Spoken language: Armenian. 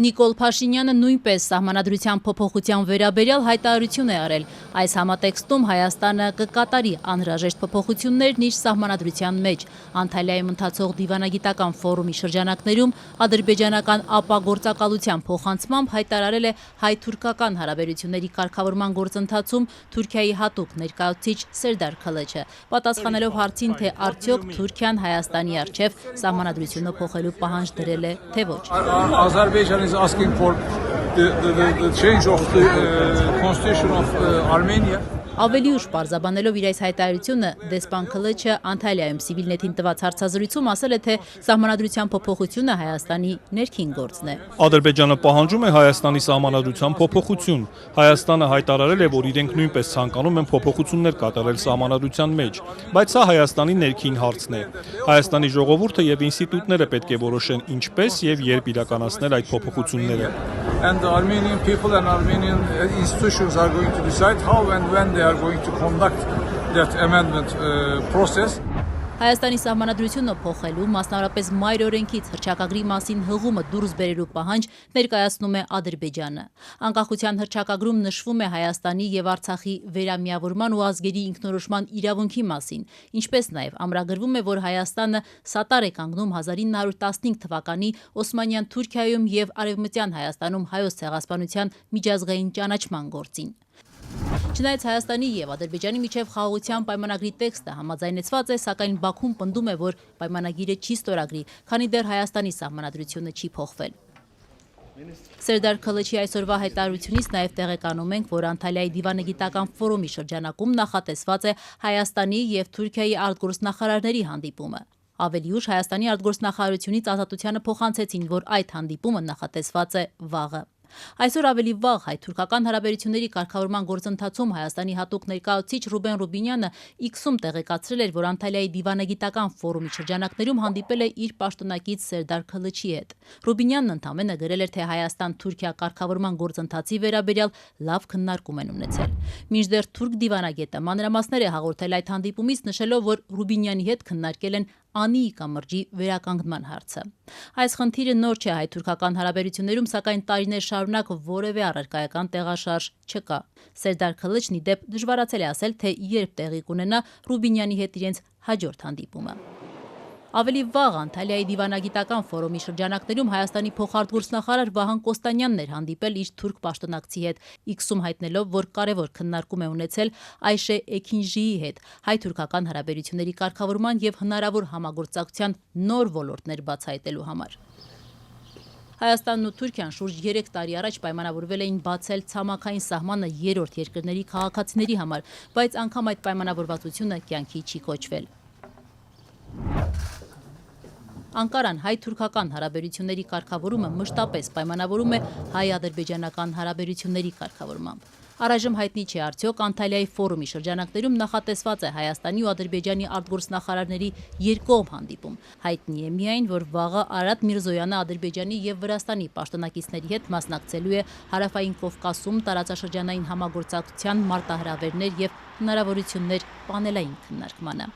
Նիկոլ Փաշինյանը նույնպես սահմանադրության փոփոխության վերաբերյալ հայտարարություն է արել։ Այս համատեքստում Հայաստանը կկատարի անհրաժեշտ փոփոխություններն իր սահմանադրության մեջ։ Անտալիայում ընթացող դիվանագիտական ֆորումի շրջանակներում ադրբեջանական ապագործակալության փոխանցմամբ հայտարարել է հայ-թուրքական հարաբերությունների կարգավորման գործընթացում Թուրքիայի հատուկ ներկայացուցիչ Սերդար Քալեչը, պատասխանելով հարցին, թե արդյոք Թուրքիան Հայաստանի առջև սահմանադրությունը փոխելու պահանջ դրել է, թե ոչ։ Azerbaijan is asking for the change of the constitution of Armenia. Ավելի ուշ պարզաբանելով իր այս հայտարարությունը, դեսպան Քլեչը Անտալիայում Civilnet-ին տված հարցազրույցում ասել է, թե սահմանադրության փոփոխությունը Հայաստանի ներքին գործն է։ Ադրբեջանը պահանջում է Հայաստանի սահմանադրության փոփոխություն։ Հայաստանը հայտարարել է, որ իրենք նույնպես ցանկանում են փոփոխություններ կատարել սահմանադրության մեջ, բայց սա Հայաստանի ներքին հարցն է։ Հայաստանի ժողովուրդը եւ ինստիտուտները պետք է որոշեն ինչպես եւ երբ իրականացնել այդ փոփոխությունները։ And the Armenian people and Armenian institutions are going to decide how and when they are going to conduct that amendment process. Հայաստանի սահմանադրությունը փոխելու, մասնավորապես մայր օրենքից հռչակագրի մասին հղումը դուրս բերելու պահանջ ներկայացնում է Ադրբեջանը։ Անկախության հռչակագրում նշվում է Հայաստանի եւ Արցախի վերամիավորման ու ազգերի ինքնորոշման իրավունքի մասին, ինչպես նաեւ ամրագրվում է, որ Հայաստանը սատար է կանգնում 1915 թվականի Օսմանյան Թուրքիայում եւ Արևմտյան Հայաստանում հայոց ցեղասպանության միջազգային ճանաչման գործին։ Չնայած Հայաստանի եւ Ադրբեջանի միջև խաղաղության պայմանագրի տեքստը համաձայնեցված է, սակայն Բաքուն պնդում է, որ պայմանագիրը չի ստորագրի, քանի դեռ Հայաստանի սահմանադրությունը չի փոխվել։ Սերդար Քալեչի այսօրվա հայտարարությունից նաև տեղեկանում ենք, որ Անտալիայի դիվանագիտական ֆորումի շրջանակում նախատեսված է Հայաստանի եւ Թուրքիայի արտգործնախարարների հանդիպումը։ Ավելի ուշ Հայաստանի արտգործնախարարությունից Ազատությանը փոխանցեցին, որ այդ հանդիպումը նախատեսված է վաղը։ Այսօր ավելի վաղ հայ-թուրքական հարաբերությունների կարգավորման գործընթացում Հայաստանի հատուկ ներկայացուցիչ Ռուբեն Ռուբինյանը X-ում տեղեկացրել էր, որ Անտալիայի դիվանագիտական ֆորումի շրջանակներում հանդիպել է իր պաշտոնակից Սերդար Քլեչի հետ։ Ռուբինյանն ընդամենը գրել էր, թե Հայաստան-Թուրքիա կարգավորման գործընթացի վերաբերյալ լավ քննարկում են ունեցել։ Մինչդեռ թուրք դիվանագետը մանրամասներ է հաղորդել այդ հանդիպումից, նշելով, որ Ռուբինյանի հետ քննարկել են Անի կամրջի վերականգնման հարցը։ Այս խնդիրը նոր չէ հայ-թուրքական հարաբերություններում, սակայն տարիներ շարունակ որևէ առարկայական տեղաշարժ չկա։ Սերդար Քլեչն ի դեպ դժվարացել է ասել, թե երբ տեղի կունենա Ռուբինյանի հետ իրենց հաջորդ հանդիպումը։ Ավելի վաղ Անտալիայի դիվանագիտական ֆորումի շրջանակներում Հայաստանի փոխարտգործնախարար Վահան Կոստանյանն էր հանդիպել իր թուրք պաշտոնակցի հետ, X-ում հայտնելով, որ կարևոր քննարկում է ունեցել Այշե Էքինժիի հետ հայ-թուրքական հարաբերությունների կարգավորման եւ հնարավոր համագործակցության նոր ոլորտներ բացահայտելու համար։ Հայաստանն ու Թուրքիան շուրջ 3 տարի առաջ պայմանավորվել էին բացել ցամաքային սահմանը երրորդ երկրների քաղաքացիների համար, բայց անգամ այդ պայմանավորվածությունը կյանքի չի կոչվել։ Անկարան հայ-թուրքական հարաբերությունների կարգավորումը մշտապես պայմանավորում է հայ-ադրբեջանական հարաբերությունների կարգավորմամբ։ Առայժմ հայտնի չէ արդյոք Անտալիայի ֆորումի շրջանակներում նախատեսված է Հայաստանի ու Ադրբեջանի արտգործնախարարների երկկողմ հանդիպում։ Հայտնի է միայն, որ վաղը Արադ Միրզոյանը Ադրբեջանի եւ Վրաստանի պաշտոնակիցների հետ մասնակցելու է Հարավային Կովկասում տարածաշրջանային համագործակցության մարտահրավերներ եւ հնարավորություններ պանելային քննարկմանը։